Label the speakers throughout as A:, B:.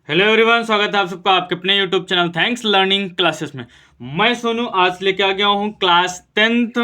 A: Hello everyone, स्वागत है आप सबका आपके अपने YouTube channel thanks learning classes में। मैं सोनू आज लेके आ गया हूँ क्लास 10th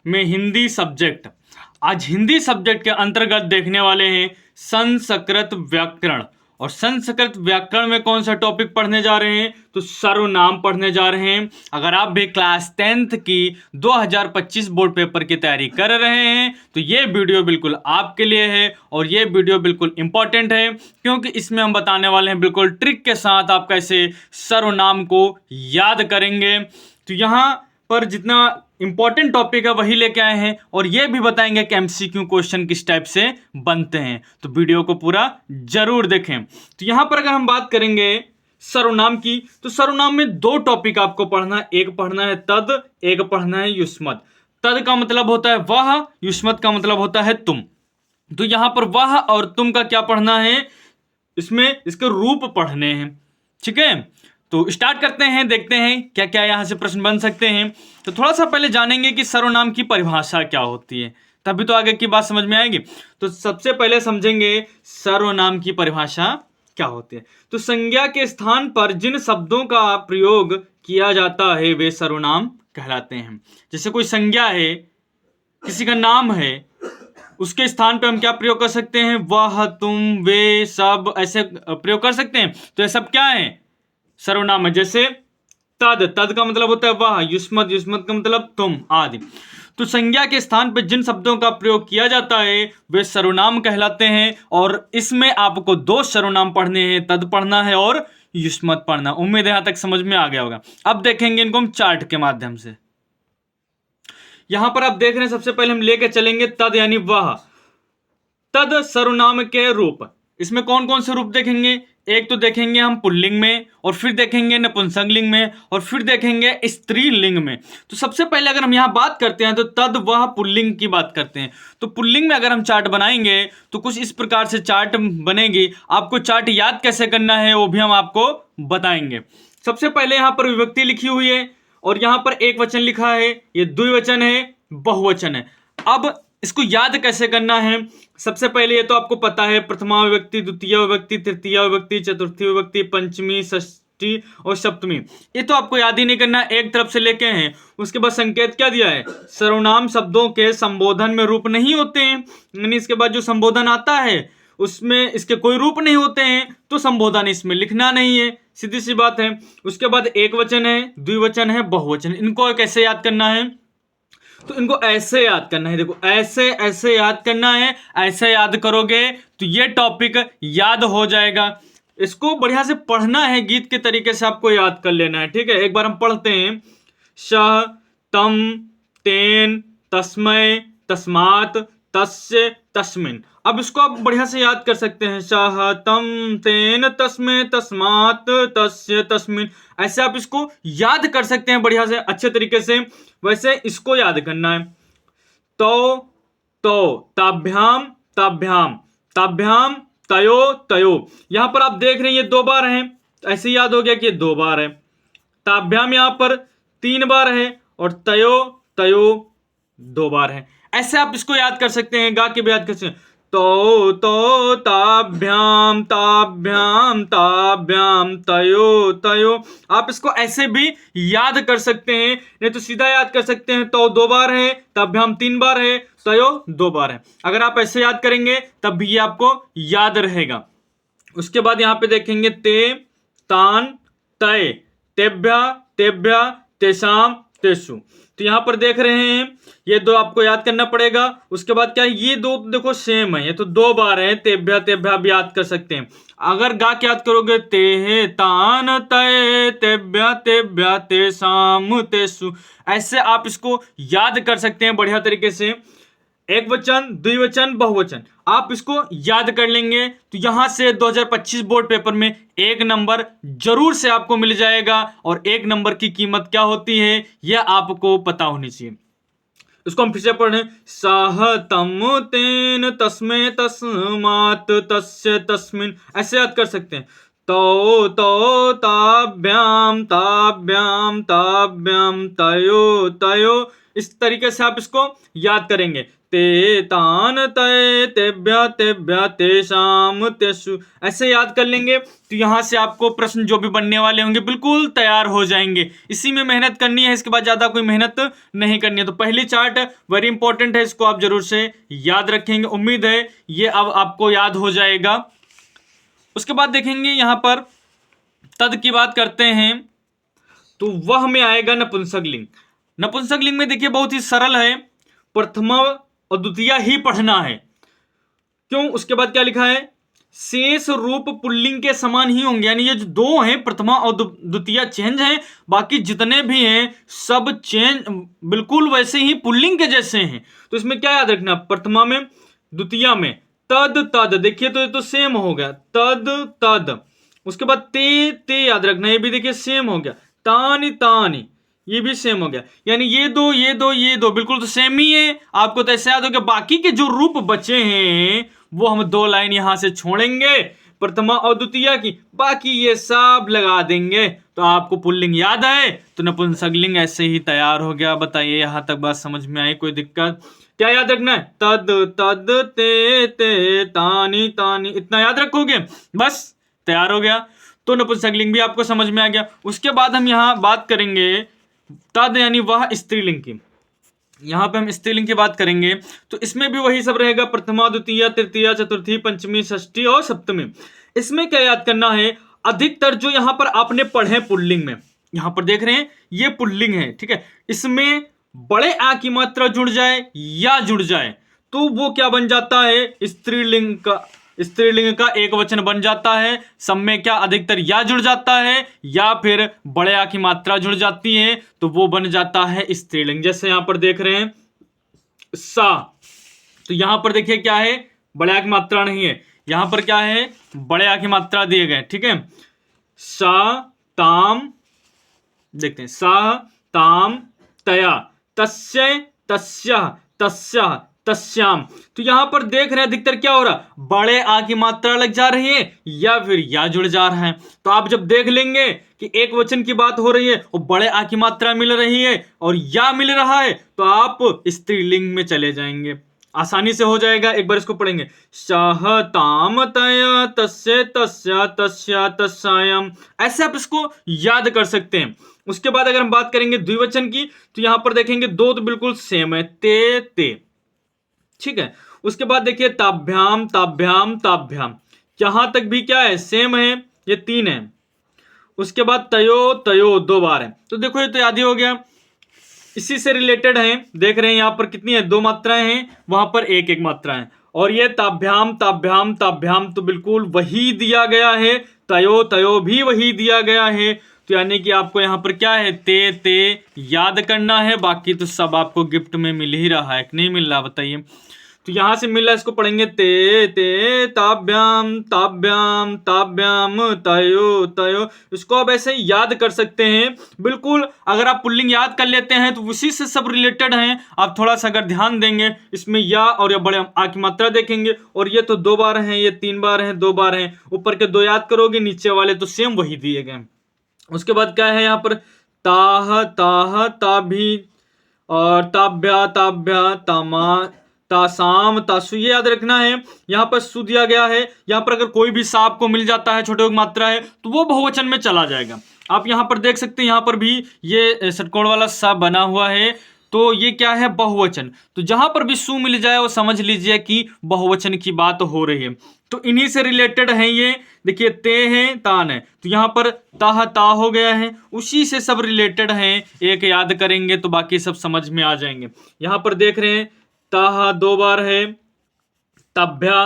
A: में हिंदी सब्जेक्ट। आज हिंदी सब्जेक्ट के अंतर्गत देखने वाले हैं संस्कृत व्याकरण। और संस्कृत व्याकरण में कौन सा टॉपिक पढ़ने जा रहे हैं? तो सर्वनाम पढ़ने जा रहे हैं। अगर आप भी क्लास 10th की 2025 बोर्ड पेपर की तैयारी कर रहे हैं तो ये वीडियो बिल्कुल आपके लिए है और ये वीडियो बिल्कुल इंपॉर्टेंट है, क्योंकि इसमें हम बताने वाले हैं बिल्कुल ट्रिक के साथ आप कैसे सर्वनाम को याद करेंगे। तो यहाँ पर जितना इंपॉर्टेंट टॉपिक है वही लेके आए हैं और ये भी बताएंगे कि एमसीक्यू क्वेश्चन किस टाइप से बनते हैं। तो वीडियो को पूरा जरूर देखें। तो यहाँ पर अगर हम बात करेंगे सर्वनाम की, तो सर्वनाम में दो टॉपिक आपको पढ़ना है। एक पढ़ना है तद, एक पढ़ना है युष्मत्। तद का मतलब होता है वह, युष्मत् का मतलब होता है तुम। तो यहां पर वह और तुम का क्या पढ़ना है, इसमें इसके रूप पढ़ने हैं। ठीक है, तो स्टार्ट करते हैं, देखते हैं क्या क्या यहां से प्रश्न बन सकते हैं। तो थोड़ा सा पहले जानेंगे कि सर्वनाम की परिभाषा क्या होती है, तभी तो आगे की बात समझ में आएगी। तो सबसे पहले समझेंगे सर्वनाम की परिभाषा क्या होती है। तो संज्ञा के स्थान पर जिन शब्दों का प्रयोग किया जाता है वे सर्वनाम कहलाते हैं। जैसे कोई संज्ञा है, किसी का नाम है, उसके स्थान पे हम क्या प्रयोग कर सकते हैं? वह, तुम, वे, सब, ऐसे प्रयोग कर सकते हैं। तो ये सब क्या है? सर्वनाम है। जैसे तद, तद का मतलब होता है वह, युष्मत्, युष्मत् का मतलब तुम आदि। तो संज्ञा के स्थान पर जिन शब्दों का प्रयोग किया जाता है वे सर्वनाम कहलाते हैं। और इसमें आपको दो सर्वनाम पढ़ने हैं, तद पढ़ना है और युष्मत् पढ़ना। उम्मीद है यहां तक समझ में आ गया होगा। अब देखेंगे इनको हम चार्ट के माध्यम से। यहां पर आप देख रहे हैं, सबसे पहले हम लेके चलेंगे तद यानी वह। तद सर्वनाम के रूप, इसमें कौन कौन से रूप देखेंगे? एक तो देखेंगे हम पुल्लिंग में, और फिर देखेंगे नपुंसकलिंग में, और फिर देखेंगे स्त्रीलिंग में। तो सबसे पहले अगर हम यहां बात करते हैं तो तद वह पुल्लिंग की बात करते हैं। तो पुल्लिंग में अगर हम चार्ट बनाएंगे तो कुछ इस प्रकार से चार्ट बनेगी। आपको चार्ट याद कैसे करना है वो भी हम आपको बताएंगे। सबसे पहले यहां पर विभक्ति लिखी हुई है और यहां पर एक वचन लिखा है, ये द्विवचन है, बहुवचन है। अब इसको याद कैसे करना है? सबसे पहले ये तो आपको पता है, प्रथमा विभक्ति, द्वितीय विभक्ति, तृतीय विभक्ति, चतुर्थी विभक्ति, पंचमी, षष्ठी और सप्तमी। ये तो आपको याद ही नहीं करना, एक तरफ से लेके हैं। उसके बाद संकेत क्या दिया है? सर्वनाम शब्दों के संबोधन में रूप नहीं होते हैं, यानी इसके बाद जो संबोधन आता है उसमें इसके कोई रूप नहीं होते हैं, तो संबोधन इसमें लिखना नहीं है, सीधी सी बात है। उसके बाद एक वचन है, द्विवचन है, बहुवचन। इनको कैसे याद करना है? तो इनको ऐसे याद करना है। देखो, ऐसे ऐसे याद करना है। ऐसे याद करोगे तो ये टॉपिक याद हो जाएगा। इसको बढ़िया से पढ़ना है, गीत के तरीके से आपको याद कर लेना है। ठीक है, एक बार हम पढ़ते हैं। शः, तम, तेन, तस्मै, तस्मात्, तस्य, तस्मिन्। अब इसको आप बढ़िया से याद कर सकते हैं। शः, तम, तेन, तस्मै, तस्मात्, तस्य, तस्मिन्। ऐसे आप इसको याद कर सकते हैं बढ़िया से, अच्छे तरीके से। वैसे इसको याद करना है। तो, ताभ्याम, ताभ्याम, ताभ्याम, तयो, तयो। यहां पर आप देख रहे हैं ये दो बार हैं, ऐसे याद हो गया कि ये दो बार है। ताभ्याम यहां पर तीन बार है और तयो, तयो दो बार है। ऐसे आप इसको याद कर सकते हैं, गा के भी याद कर सकते हैं। तो ताभ्याम, ताभ्याम, ताभ्याम, तयो, तयो। आप इसको ऐसे भी याद कर सकते हैं, नहीं तो सीधा याद कर सकते हैं। तो दो बार है, ताभ्याम तीन बार है, तयो दो बार है। अगर आप ऐसे याद करेंगे तब भी ये आपको याद रहेगा। उसके बाद यहां पे देखेंगे ते, तान, तय, तेभ्य, तेभ्य, तेषाम, तेषु। तो यहां पर देख रहे हैं ये दो आपको याद करना पड़ेगा। उसके बाद क्या है, ये दो देखो सेम है, ये तो दो बार है। तेभ्य, तेभ्य आप याद कर सकते हैं। अगर गा के याद करोगे, ते, तान, तय, तेभ्य, तेभ्य, तेषाम, तेषु। ऐसे आप इसको याद कर सकते हैं बढ़िया तरीके से। एक वचन, द्विवचन, बहुवचन आप इसको याद कर लेंगे तो यहां से 2025 बोर्ड पेपर में एक नंबर जरूर से आपको मिल जाएगा। और एक नंबर की कीमत क्या होती है यह आपको पता होनी चाहिए। इसको हम फिर से पढ़ें। सह, तम, तेन, तस्मै, तस्मात्, तस्य, तस्मिन्। ऐसे याद कर सकते हैं। तौ तौ ताभ्याम ताभ्याम ताभ्याम तयो तयो। इस तरीके से आप इसको याद करेंगे। ते तान तय तेभ्य तेभ्य तेषाम तेषु, ऐसे याद कर लेंगे तो यहां से आपको प्रश्न जो भी बनने वाले होंगे बिल्कुल तैयार हो जाएंगे। इसी में मेहनत करनी है, इसके बाद ज्यादा कोई मेहनत नहीं करनी है। तो पहली चार्ट वेरी इंपॉर्टेंट है, इसको आप जरूर से याद रखेंगे। उम्मीद है ये अब आपको याद हो जाएगा। उसके बाद देखेंगे यहां पर तद की बात करते हैं तो वह में आएगा नपुंसकलिंग। नपुंसकलिंग में देखिए बहुत ही सरल है, प्रथमा और द्वितीय ही पढ़ना है। क्यों? उसके बाद क्या लिखा है, शेष रूप पुल्लिंग के समान ही होंगे, यानी ये जो दो हैं प्रथमा और द्वितीय चेंज हैं, बाकी जितने भी हैं सब चेंज बिल्कुल वैसे ही पुल्लिंग के जैसे हैं। तो इसमें क्या याद रखना, प्रथमा में द्वितीय में तद तद, देखिए तो ये तो सेम हो गया, तद तद। उसके बाद ते ते याद रखना, ये भी देखिए सेम हो गया, तानी तानी ये भी सेम हो गया, यानी ये दो ये दो ये दो बिल्कुल तो सेम ही है। आपको तो ऐसे याद हो गया। बाकी के जो रूप बचे हैं वो हम दो लाइन यहां से छोड़ेंगे प्रथमा और द्वितीय की, बाकी ये सब लगा देंगे। तो आपको पुल्लिंग याद है तो नपुंसकलिंग ऐसे ही तैयार हो गया। बताइए यहां तक बात समझ में आई? कोई दिक्कत? क्या याद रखना है, तद तद ते ते तानी तानी, इतना याद रखोगे बस तैयार हो गया। तो नपुंसकलिंग भी आपको समझ में आ गया। उसके बाद हम यहाँ बात करेंगे तद यानी वह स्त्रीलिंग की। यहां पे हम स्त्रीलिंग की बात करेंगे तो इसमें भी वही सब रहेगा, प्रथमा द्वितीय तृतीय चतुर्थी पंचमी षष्ठी और सप्तमी। इसमें क्या याद करना है, अधिकतर जो यहां पर आपने पढ़े पुल्लिंग में, यहां पर देख रहे हैं ये पुल्लिंग है, ठीक है। इसमें बड़े आ की मात्रा जुड़ जाए या जुड़ जाए तो वो क्या बन जाता है, स्त्रीलिंग का, स्त्रीलिंग का एक वचन बन जाता है। सब में क्या अधिकतर या जुड़ जाता है या फिर बड़े आ की मात्रा जुड़ जाती है तो वो बन जाता है स्त्रीलिंग। जैसे यहां पर देख रहे हैं सा, तो यहां पर देखिए क्या है, बड़े आ की मात्रा नहीं है, यहां पर क्या है, बड़े आ की मात्रा दिए गए, ठीक है। सा ताम, देखते हैं सा ताम तया तस्य तस्या तस्या तस्याम। तो यहां पर देख रहे हैं अधिकतर क्या हो रहा है, बड़े आ की मात्रा लग जा रही है या फिर या जुड़ जा रहा है। तो आप जब देख लेंगे कि एक वचन की बात हो रही है और बड़े आ की मात्रा मिल रही है और या मिल रहा है तो आप स्त्रीलिंग में चले जाएंगे, आसानी से हो जाएगा। एक बार इसको पढ़ेंगे, सहताम तया तस्य तस्या तस्या तस्याम, ऐसे आप इसको याद कर सकते हैं। उसके बाद अगर हम बात करेंगे द्विवचन की तो यहां पर देखेंगे दो तो बिल्कुल सेम है, ते ते, ठीक है। उसके बाद देखिए ताभ्याम ताभ्याम ताभ्याम, यहां तक भी क्या है, सेम है, ये तीन है। उसके बाद तयो तयो दो बार है, तो देखो ये तो याद ही हो गया, इसी से रिलेटेड है। देख रहे हैं यहां पर कितनी है, दो मात्राएं हैं, वहां पर एक एक मात्रा है। और ये ताभ्याम ताभ्याम ताभ्याम तो बिल्कुल वही दिया गया है, तयो तयो भी वही दिया गया है। तो यानी कि आपको यहाँ पर क्या है, ते ते याद करना है, बाकी तो सब आपको गिफ्ट में मिल ही रहा है कि नहीं मिल रहा बताइए। तो यहां से मिल रहा है, इसको पढ़ेंगे ते ते ताभ्याम ताभ्याम ताभ्याम तयो तयो। इसको आप ऐसे ही याद कर सकते हैं बिल्कुल। अगर आप पुल्लिंग याद कर लेते हैं तो उसी से सब रिलेटेड हैं। आप थोड़ा सा अगर ध्यान देंगे इसमें या और या बड़े आ की मात्रा देखेंगे, और ये तो दो बार हैं, ये तीन बार हैं, दो बार हैं, ऊपर के दो याद करोगे, नीचे वाले तो सेम वही दिए गए। उसके बाद क्या है यहाँ पर, ताह ताह ताभी और ताभ्या ताभ्या तामा तासाम तासु, ये याद रखना है। यहाँ पर सु दिया गया है, यहाँ पर अगर कोई भी सा आपको मिल जाता है, छोटे मात्रा है, तो वो बहुवचन में चला जाएगा। आप यहाँ पर देख सकते हैं, यहाँ पर भी ये षटकोण वाला सा बना हुआ है, तो ये क्या है, बहुवचन। तो जहां पर भी सु मिल जाए वो समझ लीजिए कि बहुवचन की बात हो रही है। तो इन्हीं से रिलेटेड है ये। देखिए ते है तान है, तो यहाँ पर ताह ता हो गया है, उसी से सब रिलेटेड हैं। एक याद करेंगे तो बाकी सब समझ में आ जाएंगे। यहाँ पर देख रहे हैं ताह दो बार है, ताभ्या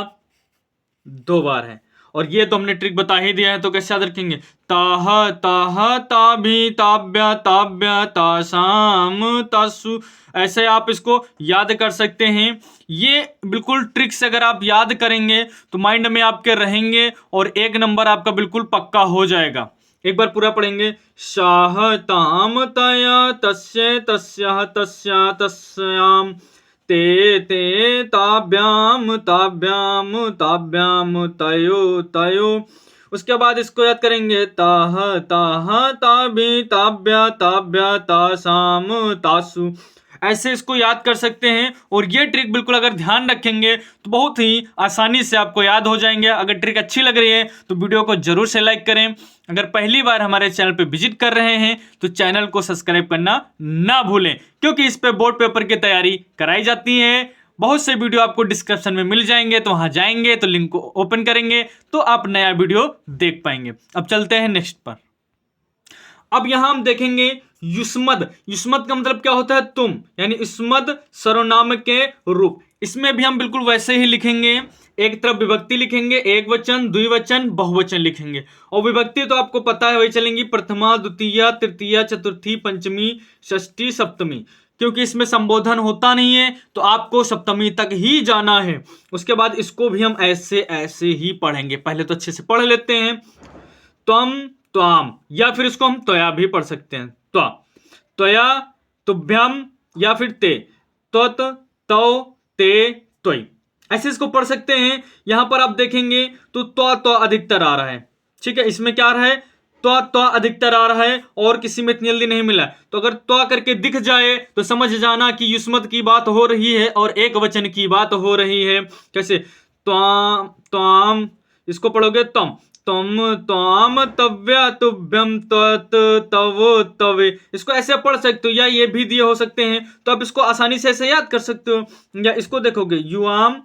A: दो बार है, और ये तो हमने ट्रिक बता ही दिया है, तो कैसे याद रखेंगे, ताह ताह ताभी ताभ्या ताभ्या तासाम तासु, ऐसे आप इसको याद कर सकते हैं। ये बिल्कुल ट्रिक से अगर आप याद करेंगे तो माइंड में आपके रहेंगे और एक नंबर आपका बिल्कुल पक्का हो जाएगा। एक बार पूरा पढ़ेंगे, शाह ताम तया तस्य तस्या तस्या तस्याम ते ते ताभ्याम ताभ्याम ताभ्याम तयो तयो। उसके बाद इसको याद करेंगे ताह ताह ताबी ताब्या ताब्या तासाम तासु, ऐसे इसको याद कर सकते हैं। और ये ट्रिक बिल्कुल अगर ध्यान रखेंगे तो बहुत ही आसानी से आपको याद हो जाएंगे। अगर ट्रिक अच्छी लग रही है तो वीडियो को जरूर से लाइक करें। अगर पहली बार हमारे चैनल पे विजिट कर रहे हैं तो चैनल को सब्सक्राइब करना ना भूलें, क्योंकि इस पे बोर्ड पेपर की तैयारी कराई जाती है। बहुत से वीडियो आपको डिस्क्रिप्शन में मिल जाएंगे, तो वहां जाएंगे तो लिंक को ओपन करेंगे तो आप नया वीडियो देख पाएंगे। अब चलते हैं नेक्स्ट पर। अब यहां हम देखेंगे युष्मद। युष्मद का मतलब क्या होता है? तुम, यानी युष्मद सर्वनाम के रूप। इसमें भी हम बिल्कुल वैसे ही लिखेंगे, एक तरफ विभक्ति लिखेंगे, एक वचन, द्विवचन, बहुवचन लिखेंगे। और विभक्ति तो आपको पता है वही चलेंगी, प्रथमा, द्वितीया, तृतीया, चतुर्थी, पंचमी, षष्ठी, सप्तमी। क्योंकि इसमें संबोधन होता नहीं है तो आपको सप्तमी तक ही जाना है। उसके बाद इसको भी हम ऐसे ऐसे ही पढ़ेंगे। पहले तो अच्छे से पढ़ लेते हैं। त्वम त्वाम, या फिर इसको हम त्वया भी पढ़ सकते हैं। त्वा, त्वया, तुभ्यम, या फिर ते, त्वत, तौ, ते, त्वयि, ऐसे इसको पढ़ सकते हैं। यहां पर आप देखेंगे तो त्वा अधिकतर आ रहा है। ठीक है, इसमें क्या आ रहा है? त्वा अधिकतर आ रहा है और किसी में इतनी जल्दी नहीं मिला। तो अगर त्वा करके दिख जाए तो समझ जाना कि युष्मद की बात हो रही है और एक वचन की बात हो रही है। कैसे? त्वाम त्वाम, इसको पढ़ोगे तम, तुम त्वाम, तव्या, तुभ्यम, त्वत, तव, तवे, इसको ऐसे पढ़ सकते हो, या ये भी दिए हो सकते हैं तो आप इसको आसानी से ऐसे याद कर सकते हो। या इसको देखोगे युवाम,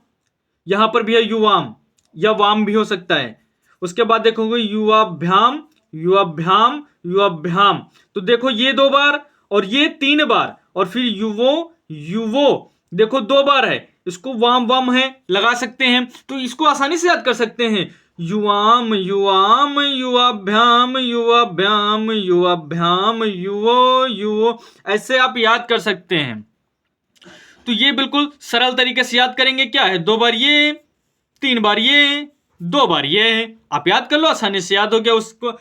A: यहां पर भी है युवाम, या वाम भी हो सकता है। उसके बाद देखोगे युवाभ्याम, युवाभ्याम, युवाभ्याम, तो देखो ये 2 बार और ये 3 बार, और फिर युवो, युवो, देखो 2 बार है। इसको वाम वाम है लगा सकते हैं, तो इसको आसानी से याद कर सकते हैं। युवाम, युवाम, युवाभ्याम, युवाभ्याम, युवाभ्याम, युवो, युवो, ऐसे आप याद कर सकते हैं। तो ये बिल्कुल सरल तरीके से याद करेंगे। क्या है? 2 बार ये, 3 बार ये, 2 बार ये है। आप याद कर लो, आसानी से याद हो गया उसको।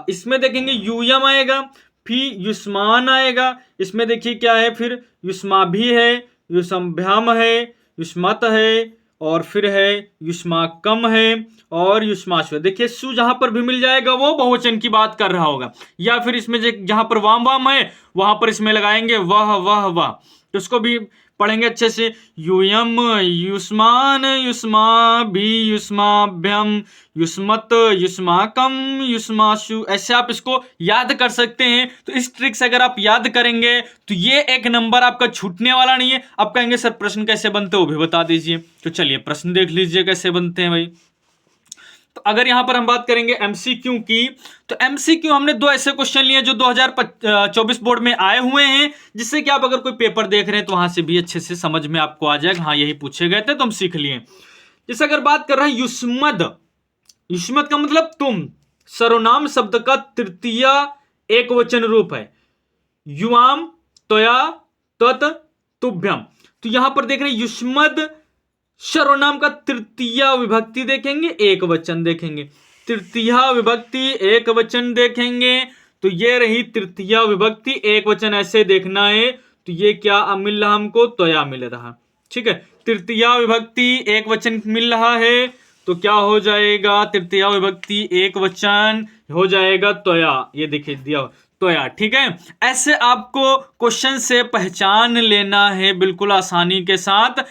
A: इसमें देखेंगे यूयम आएगा, फिर युष्मान आएगा। इसमें देखिए क्या है, फिर युष्मा भी है, युष्मभ्याम है, युष्मत है, और फिर है युष्माकम है, और युष्माशु। देखिए सु जहां पर भी मिल जाएगा वो बहुवचन की बात कर रहा होगा। या फिर इसमें जहां पर वाम वाम है वहां पर इसमें लगाएंगे वह वह वह, तो उसको भी पढ़ेंगे अच्छे से। यूयम, युष्मान, युष्मा भी, युष्माभ्यम, युष्मत, युष्माकम, युष्माशु, ऐसे आप इसको याद कर सकते हैं। तो इस ट्रिक से अगर आप याद करेंगे तो ये एक नंबर आपका छूटने वाला नहीं है। आप कहेंगे सर प्रश्न कैसे बनते हो, वो भी बता दीजिए। तो चलिए प्रश्न देख लीजिए कैसे बनते हैं भाई। तो अगर यहां पर हम बात करेंगे एमसीक्यू की, तो एमसीक्यू हमने 2 ऐसे क्वेश्चन लिए जो 2024 बोर्ड में आए हुए हैं, जिससे कि आप अगर कोई पेपर देख रहे हैं तो वहां से भी अच्छे से समझ में आपको आ जाएगा, हाँ यही पूछे गए थे तो हम सीख लिए। जैसे अगर बात कर रहे हैं युष्मद, युष्मद का मतलब तुम, सर्वनाम शब्द का तृतीय एक वचन रूप है। युवाम, त्वया, त्वत, तुभ्यम, तो यहां पर देख रहे हैं युष्मद सर्वनाम का तृतीय विभक्ति देखेंगे, एक वचन देखेंगे। तृतीय विभक्ति एक वचन देखेंगे तो ये रही तृतीय विभक्ति एक वचन, ऐसे देखना है। तो ये क्या मिल रहा हमको? त्वया मिल रहा। ठीक है, तृतीय विभक्ति एक वचन मिल रहा है तो क्या हो जाएगा? तृतीय विभक्ति एक वचन हो जाएगा त्वया। ये देखिए दिया त्वया। ठीक है, ऐसे आपको क्वेश्चन से पहचान लेना है बिल्कुल आसानी के साथ,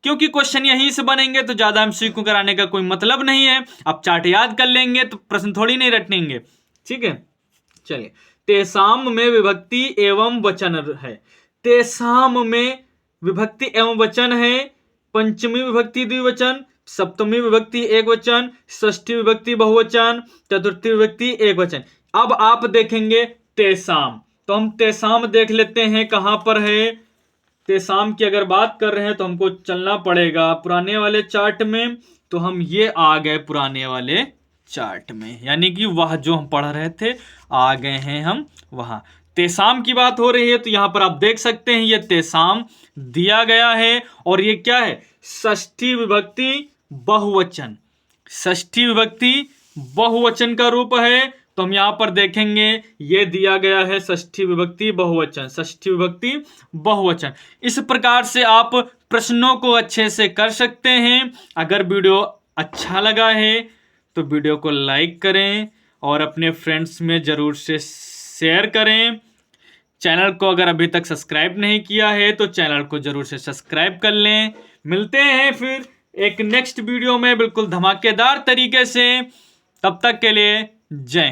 A: क्योंकि क्वेश्चन यहीं से बनेंगे तो ज्यादा एमसीक्यू कराने का कोई मतलब नहीं है। आप चार्ट याद कर लेंगे तो प्रश्न थोड़ी नहीं रटेंगे। ठीक है, चलिए। तेसाम में विभक्ति एवं वचन है। तेसाम में विभक्ति एवं वचन है। पंचमी विभक्ति द्विवचन, सप्तमी विभक्ति एक वचन, षष्ठी विभक्ति बहुवचन, चतुर्थी विभक्ति एक वचन। अब आप देखेंगे तेसाम, तो हम तेसाम देख लेते हैं कहां पर है। तेसाम की अगर बात कर रहे हैं तो हमको चलना पड़ेगा पुराने वाले चार्ट में। तो हम ये आ गए पुराने वाले चार्ट में, यानी कि वह जो हम पढ़ रहे थे आ गए हैं हम वहां। तेसाम की बात हो रही है तो यहां पर आप देख सकते हैं ये तेसाम दिया गया है। और ये क्या है? षष्ठी विभक्ति बहुवचन। षष्ठी विभक्ति बहुवचन का रूप है। तो हम यहां पर देखेंगे ये दिया गया है षष्ठी विभक्ति बहुवचन, षष्ठी विभक्ति बहुवचन। इस प्रकार से आप प्रश्नों को अच्छे से कर सकते हैं। अगर वीडियो अच्छा लगा है तो वीडियो को लाइक करें और अपने फ्रेंड्स में ज़रूर से शेयर करें। चैनल को अगर अभी तक सब्सक्राइब नहीं किया है तो चैनल को ज़रूर से सब्सक्राइब कर लें। मिलते हैं फिर एक नेक्स्ट वीडियो में बिल्कुल धमाकेदार तरीके से। तब तक के लिए जय।